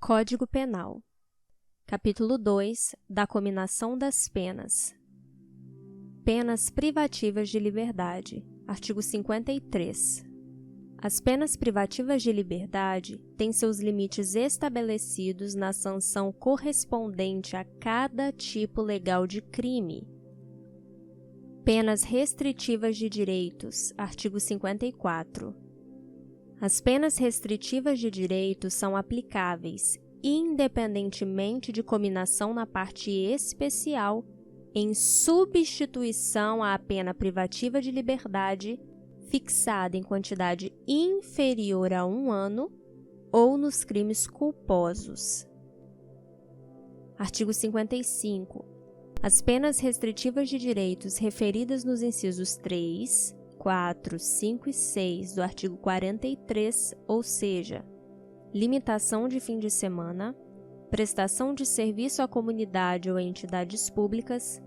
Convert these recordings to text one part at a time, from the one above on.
Código Penal. Capítulo 2 da cominação das penas. Penas privativas de liberdade. Artigo 53. As penas privativas de liberdade têm seus limites estabelecidos na sanção correspondente a cada tipo legal de crime. Penas restritivas de direitos. Artigo 54. As penas restritivas de direitos são aplicáveis, independentemente de cominação na parte especial, em substituição à pena privativa de liberdade, fixada em quantidade inferior a 1 ano, ou nos crimes culposos. Artigo 55. As penas restritivas de direitos referidas nos incisos 3, 4, 5 e 6 do artigo 43, ou seja, limitação de fim de semana, prestação de serviço à comunidade ou a entidades públicas,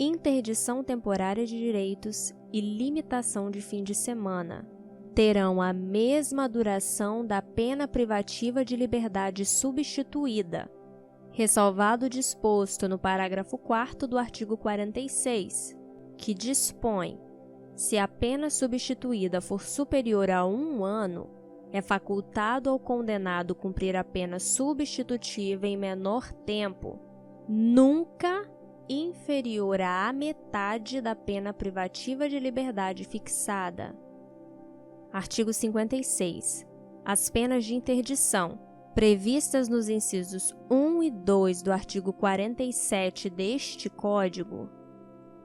interdição temporária de direitos e limitação de fim de semana, terão a mesma duração da pena privativa de liberdade substituída, ressalvado o disposto no parágrafo 4º do artigo 46, que dispõe: se a pena substituída for superior a 1 ano, é facultado ao condenado cumprir a pena substitutiva em menor tempo, nunca inferior à metade da pena privativa de liberdade fixada. Artigo 56. As penas de interdição, previstas nos incisos 1 e 2 do artigo 47 deste Código,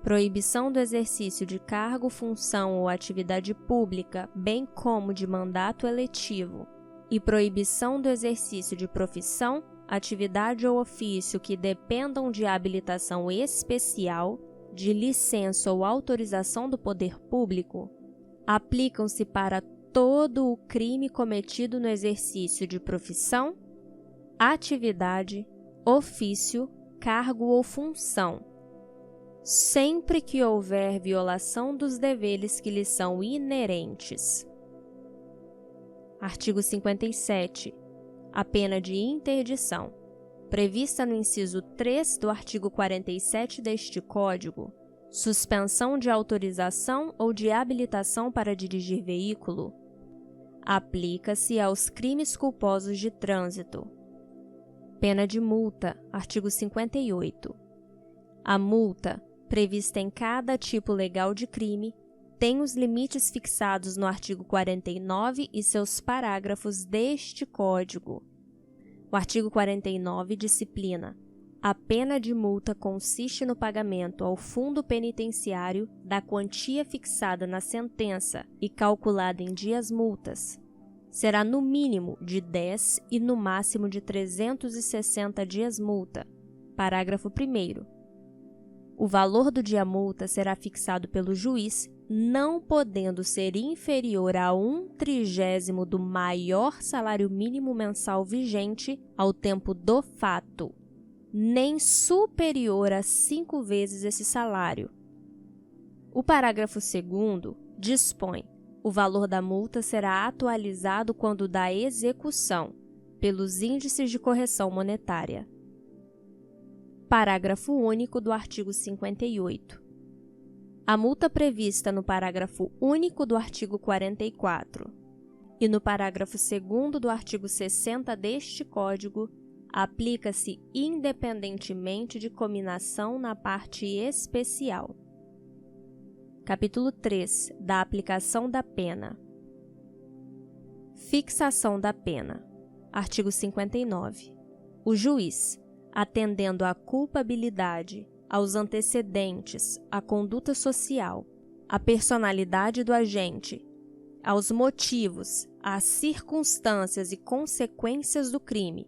proibição do exercício de cargo, função ou atividade pública, bem como de mandato eletivo, e proibição do exercício de profissão, atividade ou ofício que dependam de habilitação especial, de licença ou autorização do poder público, aplicam-se para todo o crime cometido no exercício de profissão, atividade, ofício, cargo ou função, sempre que houver violação dos deveres que lhes são inerentes. Artigo 57. A pena de interdição, prevista no inciso 3 do artigo 47 deste Código, suspensão de autorização ou de habilitação para dirigir veículo, aplica-se aos crimes culposos de trânsito. Pena de multa. Artigo 58. A multa, prevista em cada tipo legal de crime, tem os limites fixados no artigo 49 e seus parágrafos deste Código. O artigo 49 disciplina: a pena de multa consiste no pagamento ao fundo penitenciário da quantia fixada na sentença e calculada em dias multas. Será no mínimo de 10 e no máximo de 360 dias multa. Parágrafo 1º. O valor do dia-multa será fixado pelo juiz, não podendo ser inferior a 1/30 do maior salário mínimo mensal vigente ao tempo do fato, nem superior a 5 vezes esse salário. O parágrafo 2º dispõe: o valor da multa será atualizado quando da execução, pelos índices de correção monetária. Parágrafo único do artigo 58. A multa prevista no parágrafo único do artigo 44 e no parágrafo 2º do artigo 60 deste Código aplica-se independentemente de cominação na parte especial. Capítulo 3 da aplicação da pena. Fixação da pena. Artigo 59. O juiz, atendendo à culpabilidade, aos antecedentes, à conduta social, à personalidade do agente, aos motivos, às circunstâncias e consequências do crime,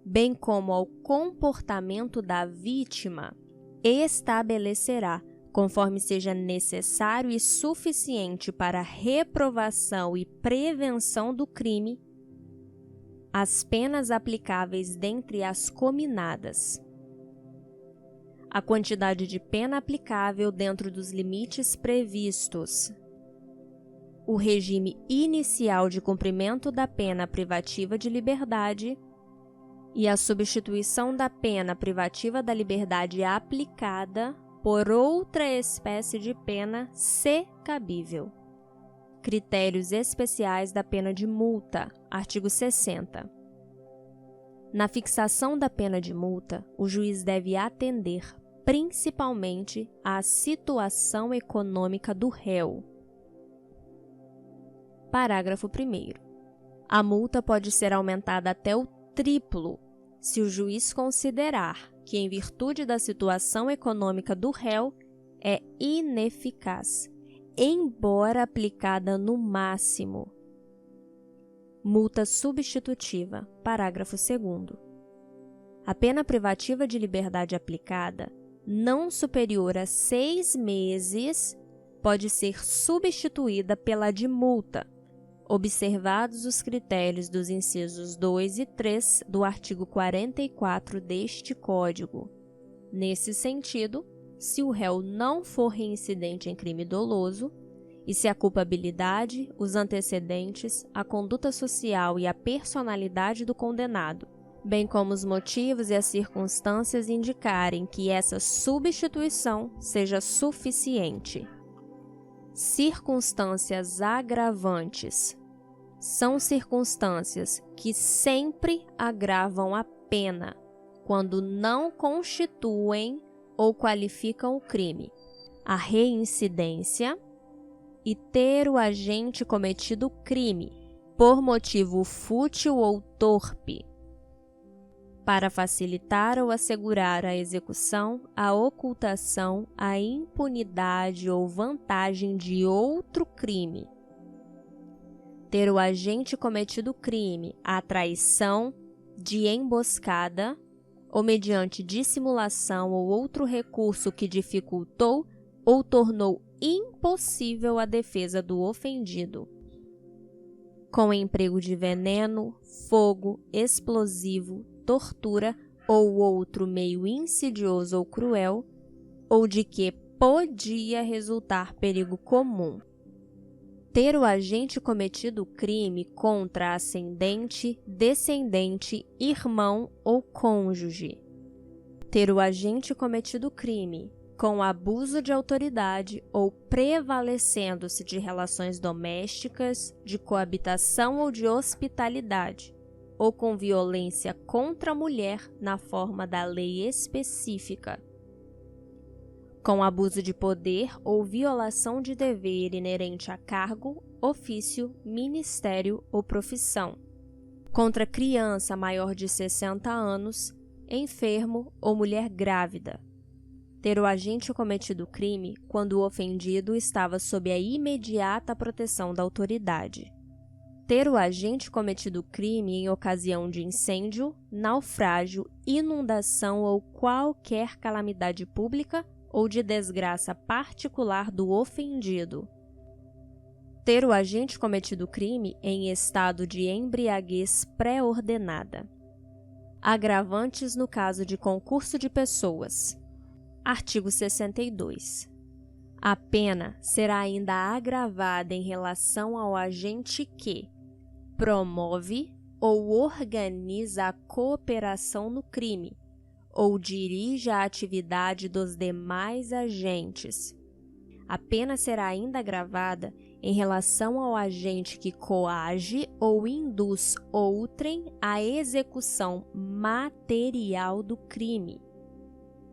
bem como ao comportamento da vítima, estabelecerá, conforme seja necessário e suficiente para a reprovação e prevenção do crime, as penas aplicáveis dentre as cominadas. A quantidade de pena aplicável dentro dos limites previstos. O regime inicial de cumprimento da pena privativa de liberdade. e a substituição da pena privativa da liberdade aplicada por outra espécie de pena, se cabível. Critérios especiais da pena de multa, artigo 60. Na fixação da pena de multa, o juiz deve atender principalmente à situação econômica do réu. Parágrafo 1º. A multa pode ser aumentada até o triplo, se o juiz considerar que, em virtude da situação econômica do réu, é ineficaz, embora aplicada no máximo. Multa substitutiva, parágrafo 2º. A pena privativa de liberdade aplicada, não superior a 6 meses, pode ser substituída pela de multa, observados os critérios dos incisos 2 e 3 do artigo 44 deste Código. Nesse sentido, se o réu não for reincidente em crime doloso e se a culpabilidade, os antecedentes, a conduta social e a personalidade do condenado, bem como os motivos e as circunstâncias indicarem que essa substituição seja suficiente. Circunstâncias agravantes são circunstâncias que sempre agravam a pena quando não constituem ou qualificam o crime. A reincidência e ter o agente cometido o crime por motivo fútil ou torpe, para facilitar ou assegurar a execução, a ocultação, a impunidade ou vantagem de outro crime. Ter o agente cometido o crime, a traição, de emboscada, ou mediante dissimulação ou outro recurso que dificultou ou tornou impossível a defesa do ofendido, com emprego de veneno, fogo, explosivo, tortura ou outro meio insidioso ou cruel, ou de que podia resultar perigo comum. Ter o agente cometido o crime contra ascendente, descendente, irmão ou cônjuge. Ter o agente cometido o crime com abuso de autoridade ou prevalecendo-se de relações domésticas, de coabitação ou de hospitalidade, ou com violência contra a mulher na forma da lei específica, com abuso de poder ou violação de dever inerente a cargo, ofício, ministério ou profissão, contra criança maior de 60 anos, enfermo ou mulher grávida. Ter o agente cometido o crime quando o ofendido estava sob a imediata proteção da autoridade. Ter o agente cometido o crime em ocasião de incêndio, naufrágio, inundação ou qualquer calamidade pública ou de desgraça particular do ofendido. Ter o agente cometido o crime em estado de embriaguez pré-ordenada. Agravantes no caso de concurso de pessoas. Artigo 62. A pena será ainda agravada em relação ao agente que promove ou organiza a cooperação no crime, ou dirige a atividade dos demais agentes. A pena será ainda agravada em relação ao agente que coage ou induz outrem à execução material do crime.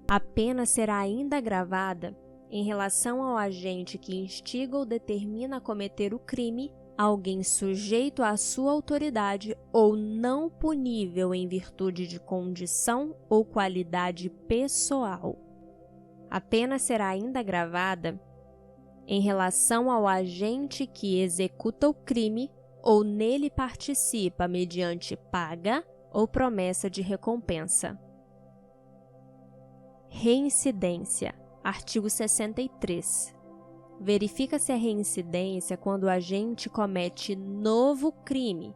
A pena será ainda agravada em relação ao agente que instiga ou determina a cometer o crime alguém sujeito à sua autoridade ou não punível em virtude de condição ou qualidade pessoal. A pena será ainda agravada em relação ao agente que executa o crime ou nele participa mediante paga ou promessa de recompensa. Reincidência. Artigo 63. Verifica-se a reincidência quando o agente comete novo crime,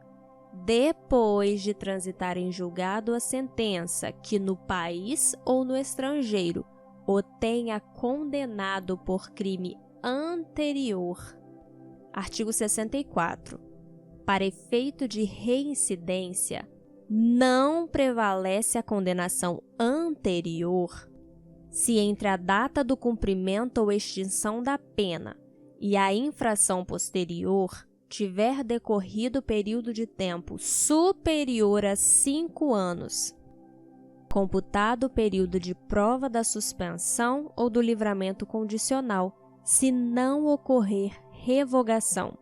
depois de transitar em julgado a sentença que no país ou no estrangeiro o tenha condenado por crime anterior. Artigo 64. Para efeito de reincidência, não prevalece a condenação anterior se entre a data do cumprimento ou extinção da pena e a infração posterior tiver decorrido período de tempo superior a 5 anos, computado o período de prova da suspensão ou do livramento condicional, se não ocorrer revogação.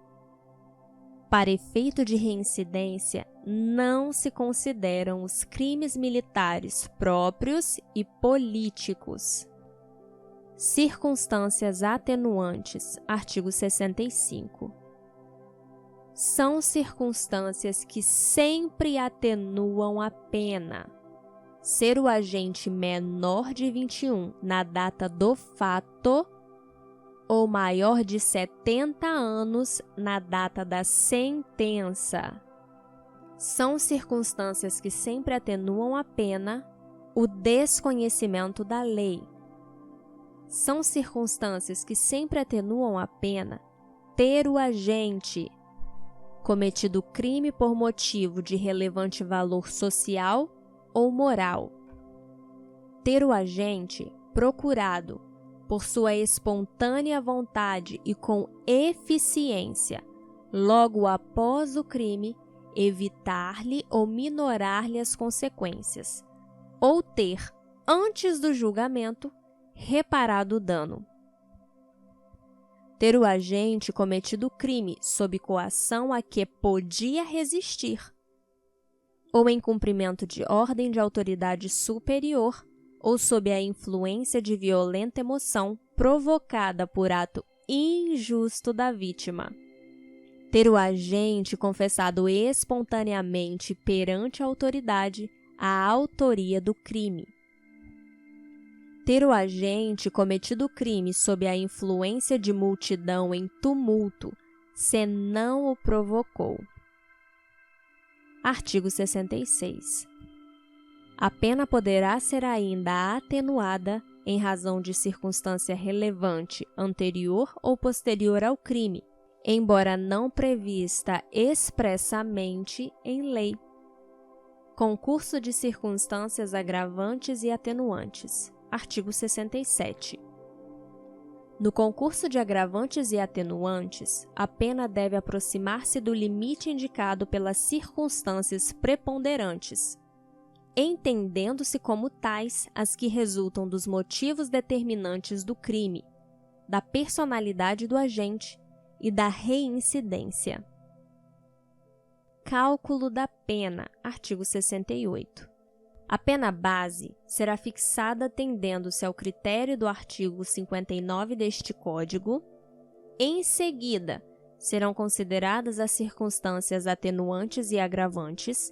Para efeito de reincidência, não se consideram os crimes militares próprios e políticos. Circunstâncias atenuantes, artigo 65. São circunstâncias que sempre atenuam a pena. Ser o agente menor de 21 na data do fato ou maior de 70 anos na data da sentença. São circunstâncias que sempre atenuam a pena o desconhecimento da lei. São circunstâncias que sempre atenuam a pena ter o agente cometido crime por motivo de relevante valor social ou moral. Ter o agente procurado por sua espontânea vontade e com eficiência, logo após o crime, evitar-lhe ou minorar-lhe as consequências, ou ter, antes do julgamento, reparado o dano. Ter o agente cometido crime sob coação a que podia resistir, ou em cumprimento de ordem de autoridade superior, ou sob a influência de violenta emoção provocada por ato injusto da vítima. Ter o agente confessado espontaneamente perante a autoridade a autoria do crime. Ter o agente cometido crime sob a influência de multidão em tumulto, se não o provocou. Artigo 66. A pena poderá ser ainda atenuada em razão de circunstância relevante anterior ou posterior ao crime, embora não prevista expressamente em lei. Concurso de circunstâncias agravantes e atenuantes. Artigo 67. No concurso de agravantes e atenuantes, a pena deve aproximar-se do limite indicado pelas circunstâncias preponderantes, entendendo-se como tais as que resultam dos motivos determinantes do crime, da personalidade do agente e da reincidência. Cálculo da pena, artigo 68. A pena base será fixada atendendo-se ao critério do artigo 59 deste Código. Em seguida, serão consideradas as circunstâncias atenuantes e agravantes.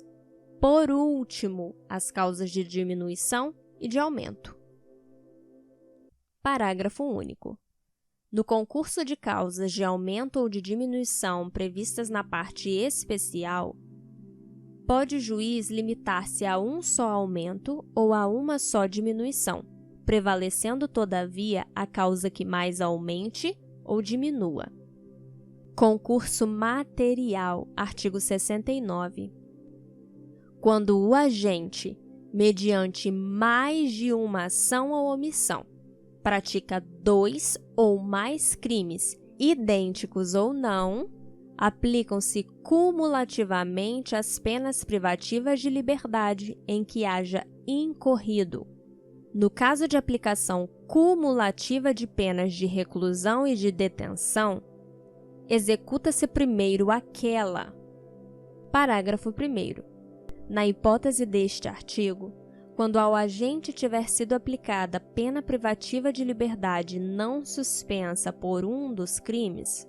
Por último, as causas de diminuição e de aumento. Parágrafo único. No concurso de causas de aumento ou de diminuição previstas na parte especial, pode o juiz limitar-se a um só aumento ou a uma só diminuição, prevalecendo, todavia, a causa que mais aumente ou diminua. Concurso material, artigo 69. Quando o agente, mediante mais de uma ação ou omissão, pratica 2 ou mais crimes, idênticos ou não, aplicam-se cumulativamente as penas privativas de liberdade em que haja incorrido. No caso de aplicação cumulativa de penas de reclusão e de detenção, executa-se primeiro aquela. Parágrafo 1º. Na hipótese deste artigo, quando ao agente tiver sido aplicada pena privativa de liberdade não suspensa por um dos crimes,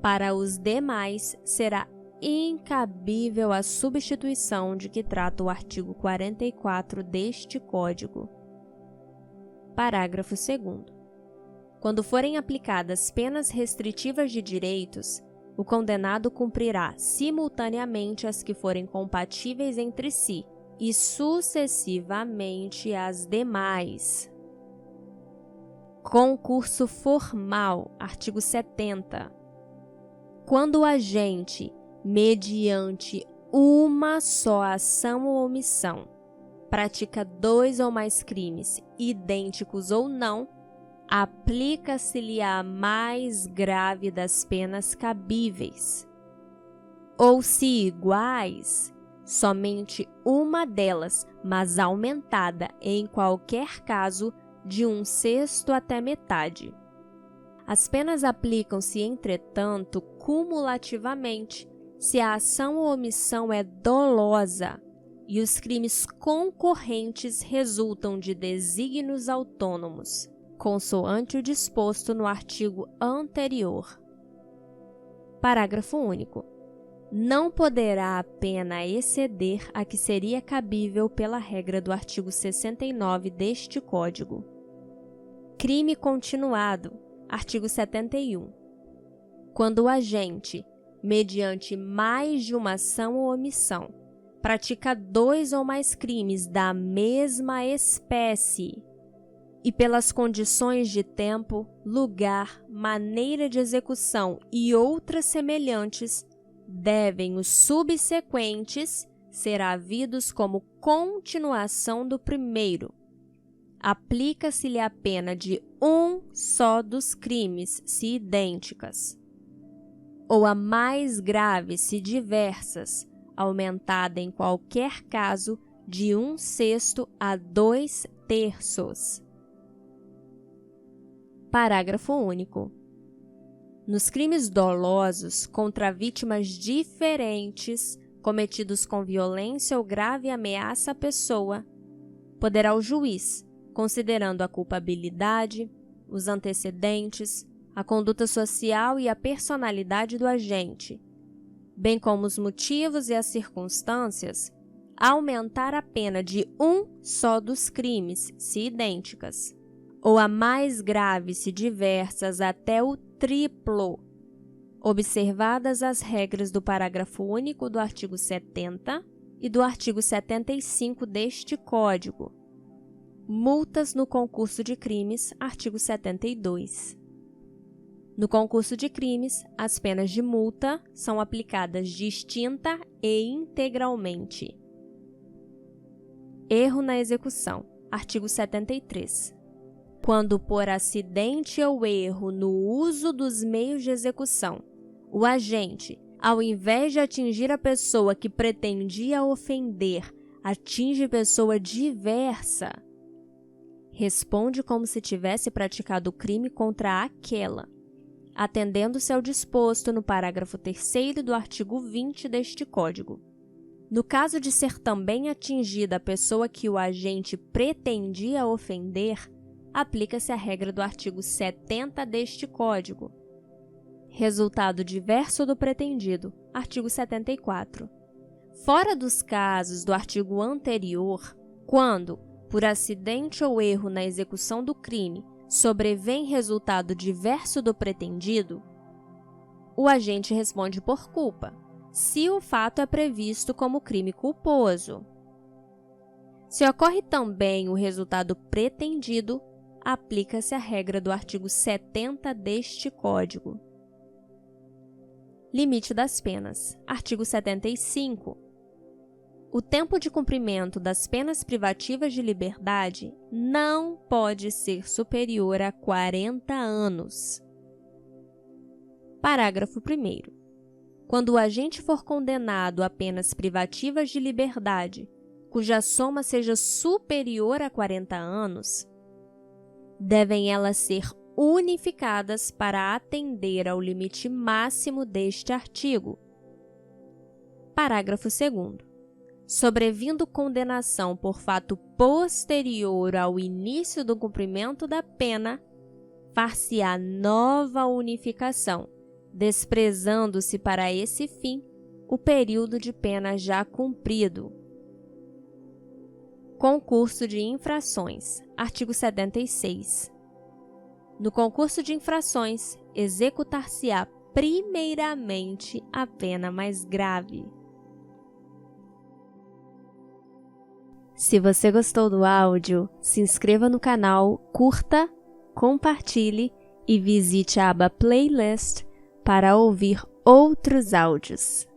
para os demais será incabível a substituição de que trata o artigo 44 deste Código. Parágrafo 2º. Quando forem aplicadas penas restritivas de direitos, o condenado cumprirá simultaneamente as que forem compatíveis entre si e sucessivamente as demais. Concurso formal, artigo 70. Quando o agente, mediante uma só ação ou omissão, pratica 2 ou mais crimes, idênticos ou não, aplica-se-lhe a mais grave das penas cabíveis. Ou, se iguais, somente uma delas, mas aumentada em qualquer caso de 1/6 até metade. As penas aplicam-se, entretanto, cumulativamente, se a ação ou omissão é dolosa e os crimes concorrentes resultam de desígnios autônomos, consoante o disposto no artigo anterior. Parágrafo único. Não poderá a pena exceder a que seria cabível pela regra do artigo 69 deste Código. Crime continuado. Artigo 71. Quando o agente, mediante mais de uma ação ou omissão, pratica 2 ou mais crimes da mesma espécie e pelas condições de tempo, lugar, maneira de execução e outras semelhantes, devem os subsequentes ser havidos como continuação do primeiro. Aplica-se-lhe a pena de um só dos crimes, se idênticas, ou a mais grave, se diversas, aumentada em qualquer caso de 1/6 a 2/3. Parágrafo único. Nos crimes dolosos contra vítimas diferentes, cometidos com violência ou grave ameaça à pessoa, poderá o juiz, considerando a culpabilidade, os antecedentes, a conduta social e a personalidade do agente, bem como os motivos e as circunstâncias, aumentar a pena de um só dos crimes, se idênticas, ou a mais grave, se diversas, até o triplo, observadas as regras do parágrafo único do artigo 70 e do artigo 75 deste Código. Multas no concurso de crimes, artigo 72. No concurso de crimes, as penas de multa são aplicadas distinta e integralmente. Erro na execução, artigo 73. Quando por acidente ou erro no uso dos meios de execução, o agente, ao invés de atingir a pessoa que pretendia ofender, atinge pessoa diversa, responde como se tivesse praticado o crime contra aquela, atendendo-se ao disposto no parágrafo 3º do artigo 20 deste Código. No caso de ser também atingida a pessoa que o agente pretendia ofender, aplica-se a regra do artigo 70 deste Código. Resultado diverso do pretendido, artigo 74. Fora dos casos do artigo anterior, quando, por acidente ou erro na execução do crime, sobrevém resultado diverso do pretendido, o agente responde por culpa, se o fato é previsto como crime culposo. Se ocorre também o resultado pretendido, aplica-se a regra do artigo 70 deste Código. Limite das penas. Artigo 75. O tempo de cumprimento das penas privativas de liberdade não pode ser superior a 40 anos. Parágrafo 1º. Quando o agente for condenado a penas privativas de liberdade, cuja soma seja superior a 40 anos, devem elas ser unificadas para atender ao limite máximo deste artigo. Parágrafo 2º. Sobrevindo condenação por fato posterior ao início do cumprimento da pena, far-se-á nova unificação, desprezando-se para esse fim o período de pena já cumprido. Concurso de infrações. Artigo 76. No concurso de infrações, executar-se-á primeiramente a pena mais grave. Se você gostou do áudio, se inscreva no canal, curta, compartilhe e visite a aba Playlist para ouvir outros áudios.